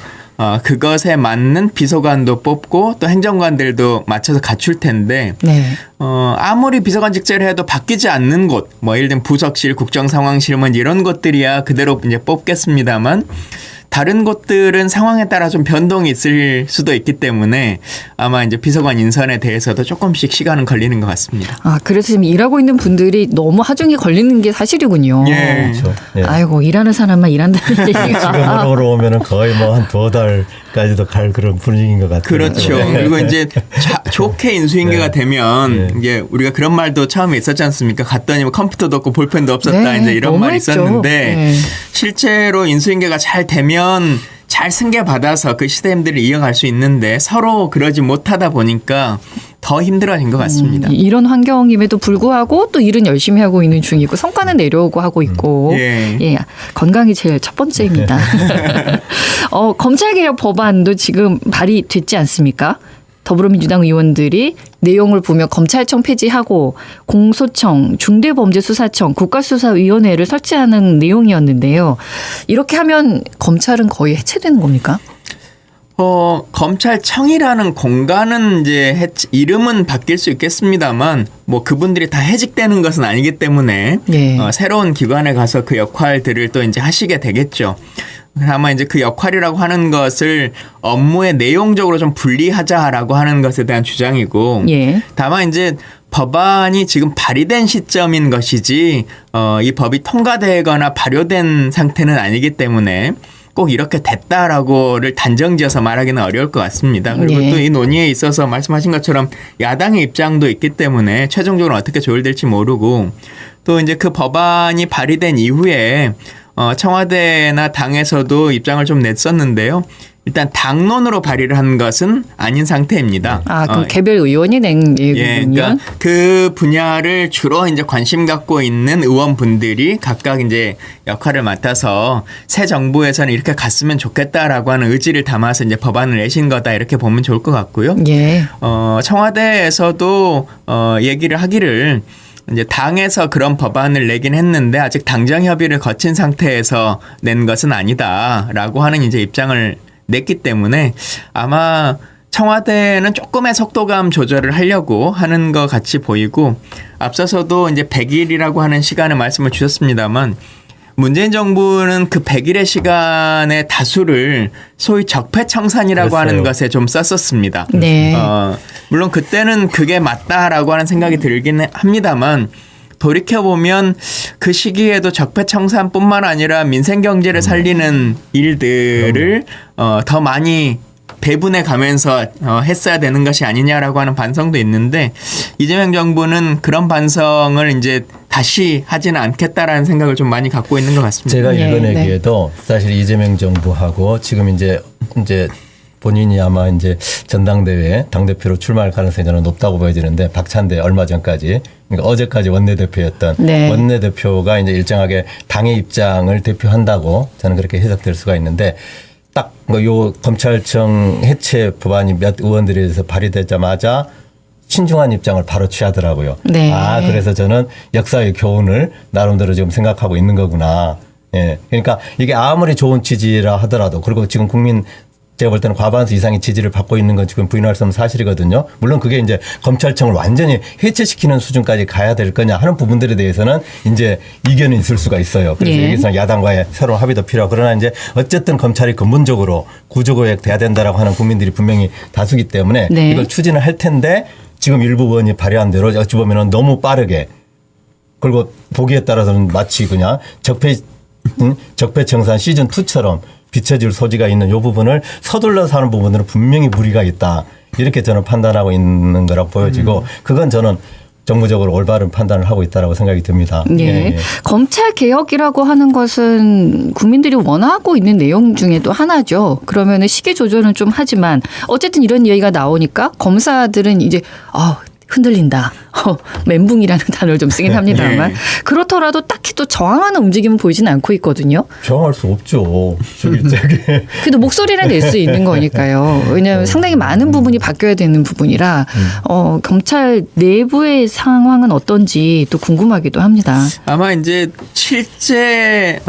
그것에 맞는 비서관도 뽑고 또 행정관들도 맞춰서 갖출 텐데 네. 아무리 비서관 직제를 해도 바뀌지 않는 곳, 뭐 예를 들면 부석실, 국정상황실 뭐 이런 것들이야 그대로 이제 뽑겠습니다만 다른 곳들은 상황에 따라 좀 변동이 있을 수도 있기 때문에 아마 이제 비서관 인선에 대해서도 조금씩 시간은 걸리는 것 같습니다. 아, 그래서 지금 일하고 있는 분들이 너무 하중이 걸리는 게 사실이군요. 예. 그렇죠. 예. 아이고, 일하는 사람만 일한다는 얘기가. 지금으로 오면은 거의 뭐 한 2달까지도 갈 그런 분위기인 것 같아요. 그렇죠. 네. 그리고 이제 좋게 인수인계가 되면 이제 우리가 그런 말도 처음에 있었지 않습니까? 갔더니 뭐 컴퓨터도 없고 볼펜도 없었다 네, 이제 이런 말이 너무했죠. 있었는데 네. 실제로 인수인계가 잘 되면 잘 승계받아서 그 시스템들을 이어갈 수 있는데 서로 그러지 못하다 보니까 더 힘들어진 것 같습니다. 이런 환경임에도 불구하고 또 일은 열심히 하고 있는 중이고 성과는 내려오고 하고 있고 예. 건강이 제일 첫 번째입니다. 검찰개혁 법안도 지금 발의됐지 않습니까? 더불어민주당 의원들이 내용을 보면 검찰청 폐지하고 공소청, 중대범죄수사청, 국가수사위원회를 설치하는 내용이었는데요. 이렇게 하면 검찰은 거의 해체되는 겁니까? 검찰청이라는 공간은 이제 이름은 바뀔 수 있겠습니다만 뭐 그분들이 다 해직되는 것은 아니기 때문에 네. 새로운 기관에 가서 그 역할들을 또 이제 하시게 되겠죠. 아마 이제 그 역할이라고 하는 것을 업무의 내용적으로 좀 분리하자라고 하는 것에 대한 주장이고 예. 다만 이제 법안이 지금 발의된 시점인 것이지 이 법이 통과되거나 발효된 상태는 아니기 때문에 꼭 이렇게 됐다라고를 단정지어서 말하기는 어려울 것 같습니다. 그리고 예. 또 이 논의에 있어서 말씀하신 것처럼 야당의 입장도 있기 때문에 최종적으로 어떻게 조율될지 모르고 또 이제 그 법안이 발의된 이후에 청와대나 당에서도 입장을 좀 냈었는데요. 일단 당론으로 발의를 한 것은 아닌 상태입니다. 아, 그럼 개별 의원이 낸 예, 얘기군요. 그러니까 그 분야를 주로 이제 관심 갖고 있는 의원분들이 각각 이제 역할을 맡아서 새 정부에서는 이렇게 갔으면 좋겠다라고 하는 의지를 담아서 이제 법안을 내신 거다 이렇게 보면 좋을 것 같고요. 예. 청와대에서도 얘기를 하기를 이제 당에서 그런 법안을 내긴 했는데 아직 당정 협의를 거친 상태에서 낸 것은 아니다라고 하는 이제 입장을 냈기 때문에 아마 청와대는 조금의 속도감 조절을 하려고 하는 것 같이 보이고 앞서서도 이제 100일이라고 하는 시간을 말씀을 주셨습니다만 문재인 정부는 그 100일의 시간의 다수를 소위 적폐청산이라고 하는 것에 좀 썼었습니다. 네. 물론 그때는 그게 맞다라고 하는 생각이 들긴 합니다만 돌이켜보면 그 시기에도 적폐청산뿐만 아니라 민생경제를 살리는 일들을 더 많이 배분해 가면서 했어야 되는 것이 아니냐라고 하는 반성도 있는데 이재명 정부는 그런 반성을 이제 다시 하지는 않겠다라는 생각을 좀 많이 갖고 있는 것 같습니다. 제가 네, 읽어내기에도 사실 이재명 정부하고 지금 이제 본인이 아마 이제 전당대회 당대표로 출마할 가능성이 저는 높다고 보여지는데 박찬대 얼마 전까지 그러니까 어제까지 원내대표였던 네. 원내대표가 이제 일정하게 당의 입장을 대표한다고 저는 그렇게 해석될 수가 있는데 딱 요 검찰청 해체 법안이 몇 의원들에 의해서 발의되자마자 신중한 입장을 바로 취하더라고요. 네. 아, 그래서 저는 역사의 교훈을 나름대로 지금 생각하고 있는 거구나. 예. 그러니까 이게 아무리 좋은 취지라 하더라도 그리고 지금 국민 제가 볼 때는 과반수 이상의 지지를 받고 있는 건 지금 부인할 수 없는 사실이거든요. 물론 그게 이제 검찰청을 완전히 해체시키는 수준까지 가야 될 거냐 하는 부분들에 대해서는 이제 이견이 있을 수가 있어요. 그래서 예. 여기서 야당과의 새로운 합의도 필요하고 그러나 이제 어쨌든 검찰이 근본적으로 구조개혁 돼야 된다라고 하는 국민들이 분명히 다수기 때문에 네. 이걸 추진을 할 텐데 지금 일부 의원이 발의한 대로 어찌 보면은 너무 빠르게 그리고 보기에 따라서는 마치 그냥 적폐청산 시즌 2처럼 비춰질 소지가 있는 이 부분을 서둘러서 하는 부분들은 분명히 무리가 있다. 이렇게 저는 판단하고 있는 거라고 보여지고 그건 저는 정무적으로 올바른 판단을 하고 있다라고 생각이 듭니다. 예. 예. 검찰 개혁이라고 하는 것은 국민들이 원하고 있는 내용 중에도 하나죠. 그러면은 시기 조절은 좀 하지만 어쨌든 이런 얘기가 나오니까 검사들은 이제 흔들린다. 멘붕이라는 단어를 좀 쓰긴 합니다만 예. 그렇더라도 딱히 또 저항하는 움직임은 보이지는 않고 있거든요. 저항할 수 없죠. 그래도 목소리를 낼 수 있는 거니까요. 왜냐하면 상당히 많은 부분이 바뀌어야 되는 부분이라 검찰 내부의 상황은 어떤지 또 궁금하기도 합니다. 아마 이제 실제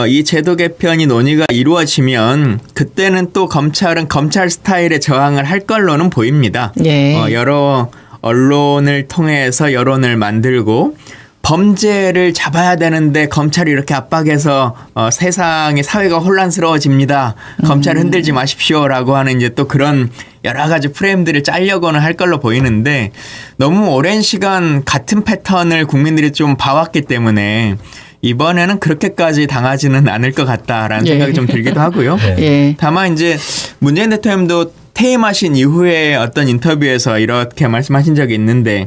이 제도 개편이 논의가 이루어지면 그때는 또 검찰은 검찰 스타일의 저항을 할 걸로는 보입니다. 예. 여러 언론을 통해서 여론을 만들고 범죄를 잡아야 되는데 검찰이 이렇게 압박해서 세상의 사회가 혼란스러워집니다. 검찰을 흔들지 마십시오라고 하는 이제 또 그런 여러 가지 프레임들을 짜려고는 할 걸로 보이는데 너무 오랜 시간 같은 패턴을 국민들이 좀 봐왔기 때문에 이번에는 그렇게까지 당하지는 않을 것 같다라는 예. 생각이 좀 들기도 하고요. 예. 다만 이제 문재인 대통령도 퇴임하신 이후에 어떤 인터뷰에서 이렇게 말씀하신 적이 있는데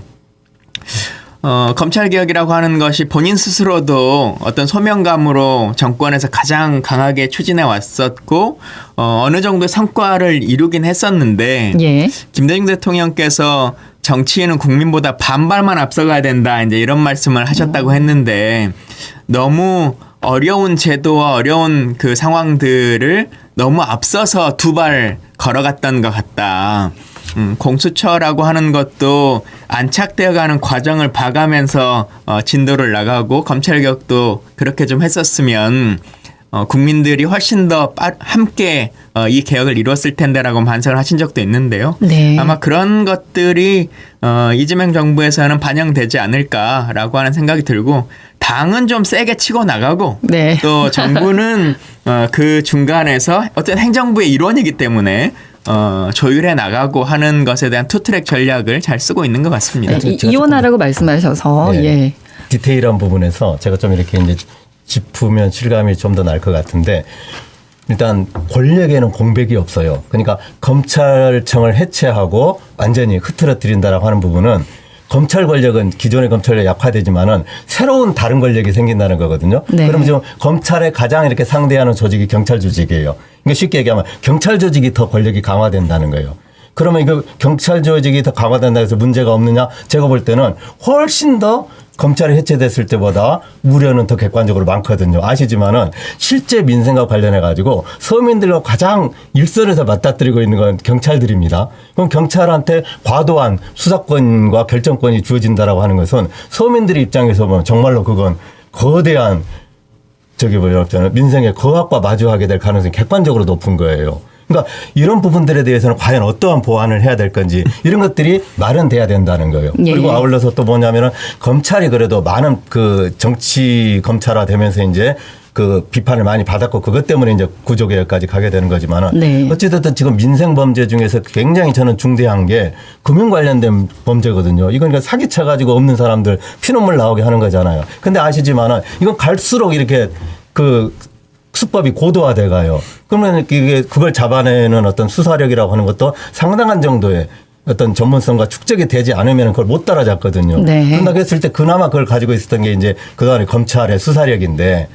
검찰개혁이라고 하는 것이 본인 스스로도 어떤 소명감으로 정권에서 가장 강하게 추진해 왔었고 어느 정도의 성과를 이루긴 했었는데 예. 김대중 대통령께서 정치인은 국민보다 반발만 앞서가야 된다 이제 이런 말씀을 하셨다고 했는데 너무 어려운 제도와 어려운 그 상황들을 너무 앞서서 두 발 걸어갔던 것 같다. 공수처라고 하는 것도 안착되어가는 과정을 봐가면서 진도를 나가고 검찰개혁도 그렇게 좀 했었으면 국민들이 훨씬 더 함께 이 개혁을 이루었을 텐데라고 반성을 하신 적도 있는데요. 네. 아마 그런 것들이 이재명 정부에서는 반영되지 않을까라고 하는 생각이 들고 당은 좀 세게 치고 나가고 네. 또 정부는 그 중간에서 어떤 행정부의 일원이기 때문에 조율해 나가고 하는 것에 대한 투트랙 전략을 잘 쓰고 있는 것 같습니다. 이혼하라고 말씀하셔서 네. 예. 디테일한 부분에서 제가 좀 이렇게 이제 짚으면 실감이 좀 더 날 것 같은데 일단 권력에는 공백이 없어요. 그러니까 검찰청을 해체하고 완전히 흐트러뜨린다라고 하는 부분은 검찰 권력은 기존의 검찰력 약화되지만은 새로운 다른 권력이 생긴다는 거거든요. 네. 그러면 지금 검찰의 가장 이렇게 상대하는 조직이 경찰 조직이에요. 그러니까 쉽게 얘기하면 경찰 조직이 더 권력이 강화된다는 거예요. 그러면 이거 경찰 조직이 더 강화된다 해서 문제가 없느냐? 제가 볼 때는 훨씬 더 검찰이 해체됐을 때보다 우려는 더 객관적으로 많거든요. 아시지만은 실제 민생과 관련해 가지고 서민들과 가장 일선에서 맞닥뜨리고 있는 건 경찰들입니다. 그럼 경찰한테 과도한 수사권과 결정권이 주어진다라고 하는 것은 서민들의 입장에서 보면 정말로 그건 거대한 민생의 거악과 마주하게 될 가능성이 객관적으로 높은 거예요. 그러니까 이런 부분들에 대해서는 과연 어떠한 보완을 해야 될 건지 이런 것들이 마련돼야 된다는 거예요. 예. 그리고 아울러서 또 뭐냐면은 검찰이 그래도 많은 그 정치 검찰화 되면서 이제 그 비판을 많이 받았고 그것 때문에 이제 구조개혁까지 가게 되는 거지만은 네. 어찌됐든 지금 민생 범죄 중에서 굉장히 저는 중대한 게 금융 관련된 범죄거든요. 이건 그러니까 사기쳐 가지고 없는 사람들 피눈물 나오게 하는 거잖아요. 근데 아시지만은 이건 갈수록 이렇게 그 수법이 고도화돼 가요. 그러면 이게 그걸 잡아내는 어떤 수사력이라고 하는 것도 상당한 정도의 어떤 전문성과 축적이 되지 않으면 그걸 못 따라잡거든요. 네. 그런다고 했을 때 그나마 그걸 가지고 있었던 게 이제 그동안의 검찰의 수사력인데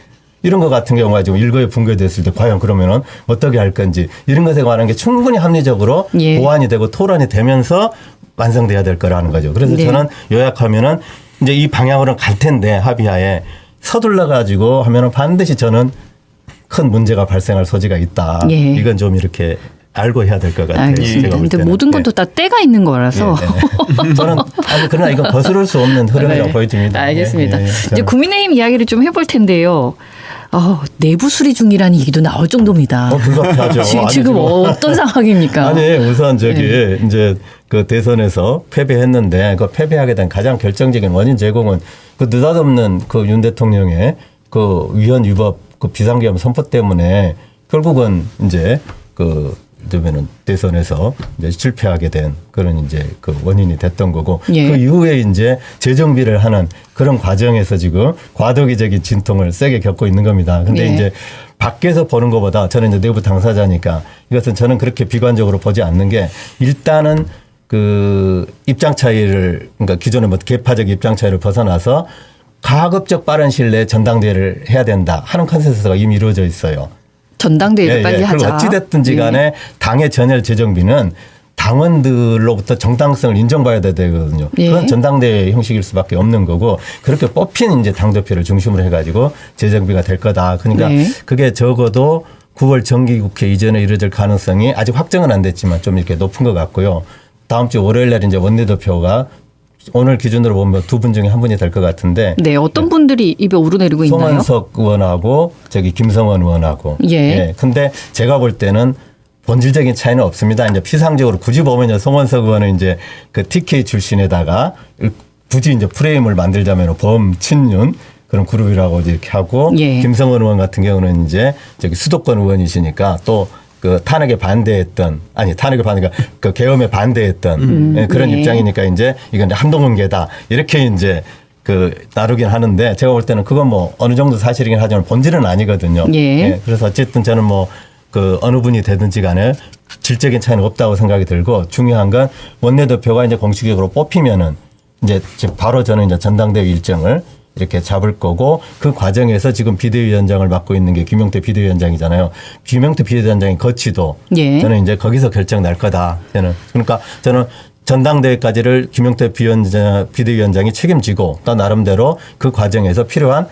이런 것 같은 경우가 지금 일거에 붕괴됐을 때 과연 그러면은 어떻게 할 건지 이런 것에 관한 게 충분히 합리적으로 예. 보완이 되고 토론이 되면서 완성돼야 될 거라는 거죠. 그래서 네. 저는 요약하면은 이제 이 방향으로 갈 텐데 합의하에 서둘러 가지고 하면은 반드시 저는 큰 문제가 발생할 소지가 있다. 예. 이건 좀 이렇게 알고 해야 될 것 같아요. 알겠습니다. 제가 볼 근데 때는. 모든 건 또 다 때가 있는 거라서. 저는 그러나 이건 거스를 수 없는 흐름이라고 네. 보여집니다. 알겠습니다. 예, 예, 이제 저는. 국민의힘 이야기를 좀 해볼 텐데요. 내부 수리 중이라는 얘기도 나올 정도입니다. 불가피하죠. 지금 어떤 상황입니까? 아니 우선 이제 그 대선에서 패배했는데 그 패배하게 된 가장 결정적인 원인 제공은 그 느닷없는 그 윤 대통령의 그 위헌 위법 그 비상계엄 선포 때문에 결국은 이제 그러면은 대선에서 이제 실패하게 된 그런 이제 그 원인이 됐던 거고 예. 그 이후에 이제 재정비를 하는 그런 과정에서 지금 과도기적인 진통을 세게 겪고 있는 겁니다. 근데 예. 이제 밖에서 보는 것보다 저는 이제 내부 당사자니까 이것은 저는 그렇게 비관적으로 보지 않는 게 일단은 그 입장 차이를 그러니까 기존의 뭐 개파적 입장 차이를 벗어나서 가급적 빠른 시일 내에 전당대회를 해야 된다 하는 컨센서스가 이미 이루어져 있어요. 전당대회를 빨리 그리고 하자. 어찌됐든지 간에 당의 전열 재정비는 당원들로부터 정당성을 인정받아야 되거든요. 예. 그건 전당대회 형식일 수밖에 없는 거고 그렇게 뽑힌 이제 당대표를 중심으로 해가지고 재정비가 될 거다. 그러니까 네. 그게 적어도 9월 정기국회 이전에 이루어질 가능성이 아직 확정은 안 됐지만 좀 이렇게 높은 것 같고요. 다음 주 월요일 날 이제 원내대표가 오늘 기준으로 보면 두 분 중에 한 분이 될 것 같은데. 네, 어떤 분들이 입에 오르내리고 있나요? 송원석 의원하고 김성원 의원하고. 예. 근데 제가 볼 때는 본질적인 차이는 없습니다. 이제 피상적으로 굳이 보면 송원석 의원은 이제 그 TK 출신에다가 굳이 이제 프레임을 만들자면 범친윤 그런 그룹이라고 이렇게 하고 예. 김성원 의원 같은 경우는 이제 수도권 의원이시니까 또 그 탄핵에 반대했던 그 계엄에 반대했던 그런 네. 입장이니까 이제 이건 한동훈계다 이렇게 이제 그 나누긴 하는데 제가 볼 때는 그건 뭐 어느 정도 사실이긴 하지만 본질은 아니거든요. 예. 그래서 어쨌든 저는 뭐 그 어느 분이 되든지 간에 질적인 차이는 없다고 생각이 들고 중요한 건 원내대표가 이제 공식적으로 뽑히면은 이제 바로 저는 이제 전당대회 일정을 이렇게 잡을 거고 그 과정에서 지금 비대위원장을 맡고 있는 게 김용태 비대위원장이잖아요. 김용태 비대위원장의 거치도 예. 저는 이제 거기서 결정 날 거다. 그러니까 저는 전당대회까지를 김용태 비대위원장이 책임지고 또 나름대로 그 과정에서 필요한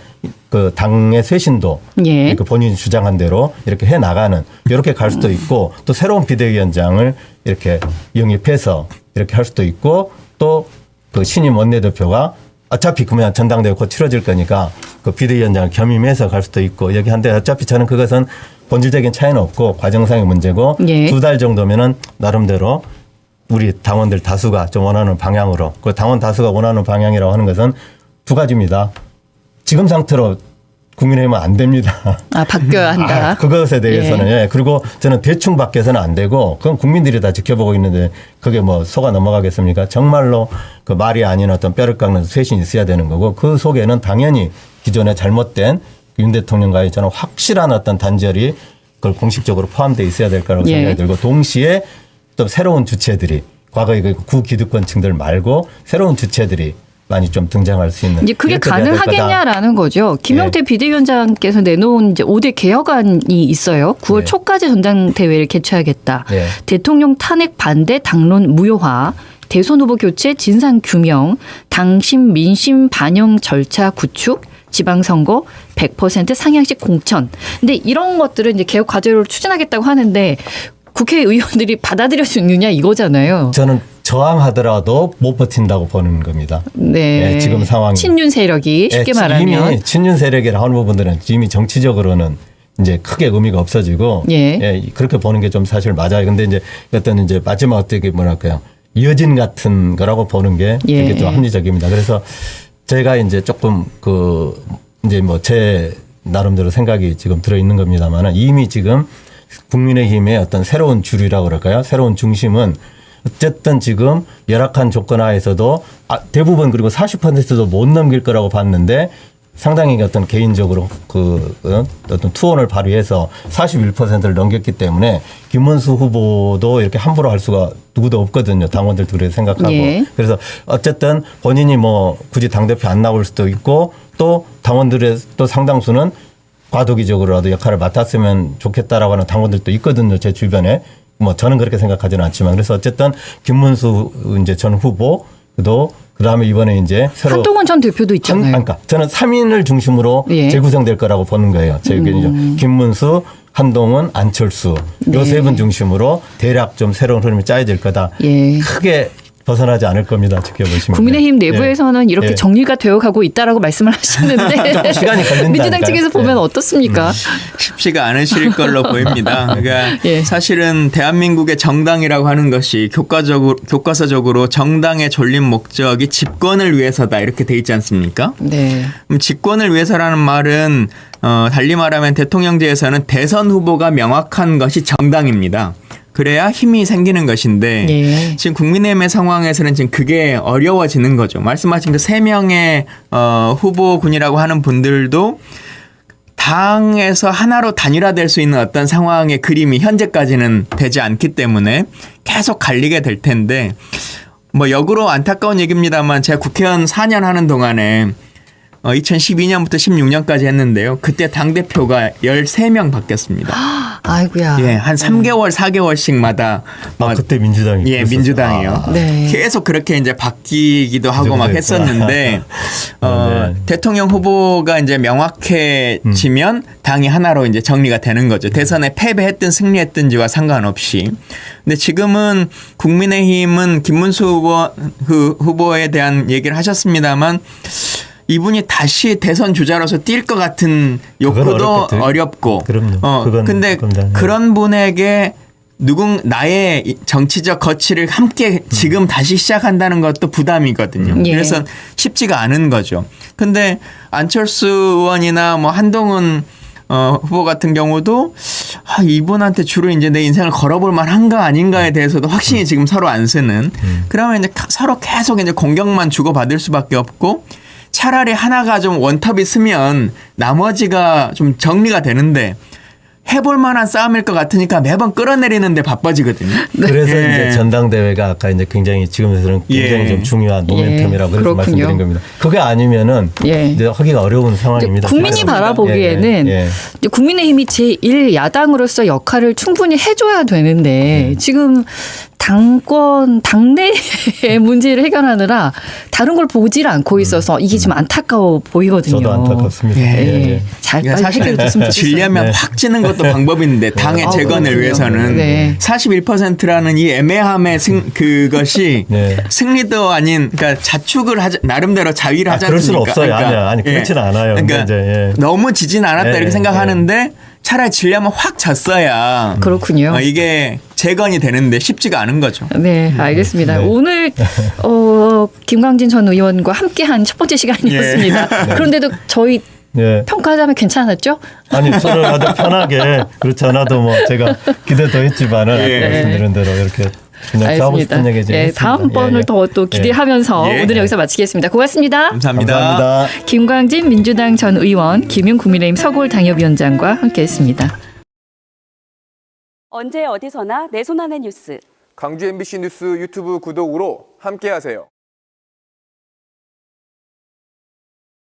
그 당의 쇄신도 예. 그 본인이 주장한 대로 이렇게 해 나가는 이렇게 갈 수도 있고 또 새로운 비대위원장을 이렇게 영입해서 이렇게 할 수도 있고 또 그 신임 원내대표가 어차피 그러면 전당대회 곧 치러질 거니까 그 비대위원장을 겸임해서 갈 수도 있고 여기 한데 어차피 저는 그것은 본질적인 차이는 없고 과정상의 문제고 예. 2달 정도면은 나름대로 우리 당원들 다수가 좀 원하는 방향으로 그 당원 다수가 원하는 방향이라고 하는 것은 두 가지입니다. 지금 상태로 국민의힘은 안 됩니다. 바뀌어야 한다. 그것에 대해서는 예. 그리고 저는 대충 바뀌어서는 안 되고 그건 국민들이 다 지켜보고 있는데 그게 뭐 속아 넘어가겠습니까? 정말로 그 말이 아닌 어떤 뼈를 깎는 쇄신이 있어야 되는 거고 그 속에는 당연히 기존에 잘못된 윤 대통령과의 저는 확실한 어떤 단절이 그걸 공식적으로 포함되어 있어야 될 거라고 예. 생각이 들고 동시에 또 새로운 주체들이 과거의 그 구기득권층들 말고 새로운 주체들이 많이 좀 등장할 수 있는. 이제 그게 이렇게 돼야 될 거다. 가능하겠냐라는 거죠. 김용태 비대위원장께서 내놓은 이제 5대 개혁안이 있어요. 9월 네. 초까지 전당대회를 개최하겠다. 네. 대통령 탄핵 반대 당론 무효화. 대선 후보 교체 진상 규명. 당심 민심 반영 절차 구축. 지방선거 100% 상향식 공천. 근데 이런 것들을 이제 개혁 과제로 추진하겠다고 하는데 국회의원들이 받아들여 주느냐 이거잖아요. 저는 저항하더라도 못 버틴다고 보는 겁니다. 네. 예, 지금 상황이. 친윤 세력이 쉽게 말하면 이미 친윤 세력이라 하는 부분들은 이미 정치적으로는 이제 크게 의미가 없어지고 예. 그렇게 보는 게 좀 사실 맞아요. 근데 이제 어떤 이제 마지막 어떻게 뭐랄까요 이어진 같은 거라고 보는 게 예. 이게 좀 합리적입니다. 그래서 제가 이제 조금 그 이제 뭐 제 나름대로 생각이 지금 들어 있는 겁니다만은 이미 지금 국민의힘의 어떤 새로운 주류라고 그럴까요? 새로운 중심은 어쨌든 지금 열악한 조건 하에서도 대부분 그리고 40%도 못 넘길 거라고 봤는데 상당히 어떤 개인적으로 그 어떤 투혼을 발휘해서 41%를 넘겼기 때문에 김문수 후보도 이렇게 함부로 할 수가 누구도 없거든요. 당원들도 그렇게 생각하고. 예. 그래서 어쨌든 본인이 뭐 굳이 당대표 안 나올 수도 있고 또 당원들의 또 상당수는 과도기적으로라도 역할을 맡았으면 좋겠다라고 하는 당원들도 있거든요. 제 주변에. 뭐 저는 그렇게 생각하지는 않지만 그래서 어쨌든 김문수 이제 전 후보도 그다음에 이번에 이제 새로 한동훈 전 대표도 있잖아요. 그러니까 저는 3인을 중심으로 예. 재구성될 거라고 보는 거예요. 제 의견이죠. 김문수, 한동훈, 안철수 네. 요 세 분 중심으로 대략 좀 새로운 흐름이 짜여질 거다. 예. 크게 벗어나지 않을 겁니다. 지켜보시면. 국민의힘 내부에서는 예. 이렇게 예. 정리가 되어가고 있다라고 말씀을 하시는데 시간이 걸린다니까요. 민주당 측에서 보면 예. 어떻습니까? 쉽지가 않으실 걸로 보입니다. 그러니까 예. 사실은 대한민국의 정당이라고 하는 것이 교과서적으로 정당의 존립 목적이 집권을 위해서다 이렇게 돼 있지 않습니까? 네. 집권을 위해서라는 말은 달리 말하면 대통령제에서는 대선 후보가 명확한 것이 정당입니다. 그래야 힘이 생기는 것인데 예. 지금 국민의힘의 상황에서는 지금 그게 어려워지는 거죠. 말씀하신 그 3명의 후보군이라고 하는 분들도 당에서 하나로 단일화될 수 있는 어떤 상황의 그림이 현재까지는 되지 않기 때문에 계속 갈리게 될 텐데 뭐 역으로 안타까운 얘기입니다만 제가 국회의원 4년 하는 동안에 2012년부터 16년까지 했는데요. 그때 당대표가 13명 바뀌었습니다. 아이고야. 예, 한 3개월, 4개월씩마다 그때 민주당이 예, 그랬었어요. 민주당이요. 네. 계속 그렇게 이제 바뀌기도 하고 막 그랬구나. 했었는데 네. 대통령 후보가 이제 명확해지면 당이 하나로 이제 정리가 되는 거죠. 대선에 패배했든 승리했든지와 상관없이. 근데 지금은 국민의힘은 김문수 후보에 대한 얘기를 하셨습니다만 이분이 다시 대선 주자로서 뛸 것 같은 욕구도 어렵겠죠. 어렵고. 그럼요. 그건 근데 그건 그런 분에게 나의 정치적 거취를 함께 지금 다시 시작한다는 것도 부담이거든요. 예. 그래서 쉽지가 않은 거죠. 근데 안철수 의원이나 뭐 한동훈 후보 같은 경우도 이분한테 주로 이제 내 인생을 걸어볼 만한가 아닌가에 대해서도 확신이 지금 서로 안 쓰는. 그러면 이제 서로 계속 이제 공격만 주고받을 수밖에 없고 차라리 하나가 좀 원톱이 쓰면 나머지가 좀 정리가 되는데 해볼 만한 싸움일 것 같으니까 매번 끌어내리는데 바빠지거든요. 그래서 예. 이제 전당대회가 아까 이제 굉장히 지금에서는 굉장히 예. 좀 중요한 모멘텀이라고 그래서 그렇군요. 말씀드린 겁니다. 그게 아니면은 예. 이제 하기가 어려운 상황입니다. 국민이 맞습니다. 바라보기에는 예, 예. 이제 국민의힘이 제1야당으로서 역할을 충분히 해줘야 되는데 지금 당내의 문제를 해결하느라 다른 걸 보질 않고 있어서 이게 좀 안타까워 보이거든요. 저도 안타깝습니다. 예. 예, 예. 잘 그러니까 빨리 사실 해결됐으면 좋겠어요. 질려면 네. 확 찌는 것도 방법인데 당의 아, 재건을 그렇군요. 위해서는 네. 41%라는 이 애매함의 그것이 네. 승리도 아닌 그러니까 자축을 나름대로 자위를 하지 그럴 수는 않습니까? 없어요. 아니 그렇지는 않아요. 그러니까 근데 이제, 예. 너무 지진 않았다 예, 이렇게 예, 생각하는데 차라리 질려면 확 졌어야 그렇군요. 이게 재건이 되는데 쉽지가 않은 거죠. 네, 알겠습니다. 네. 오늘 김광진 전 의원과 함께한 첫 번째 시간이었습니다. 그런데도 저희 예. 평가하자면 괜찮았죠? 아니 저는 아주 편하게 그렇지 않아도 뭐 제가 기대도 했지만은 아까 예. 말씀드린 대로 이렇게 그냥 하고 알겠습니다. 싶은 얘기 좀 네, 했습니다. 다음번을 예, 예. 더 또 기대하면서 예. 오늘 여기서 마치겠습니다. 고맙습니다. 감사합니다. 감사합니다. 김광진 민주당 전 의원, 김윤 국민의힘 서골 당협위원장과 함께했습니다. 언제 어디서나 내 손 안의 뉴스 강주 MBC 뉴스 유튜브 구독으로 함께하세요.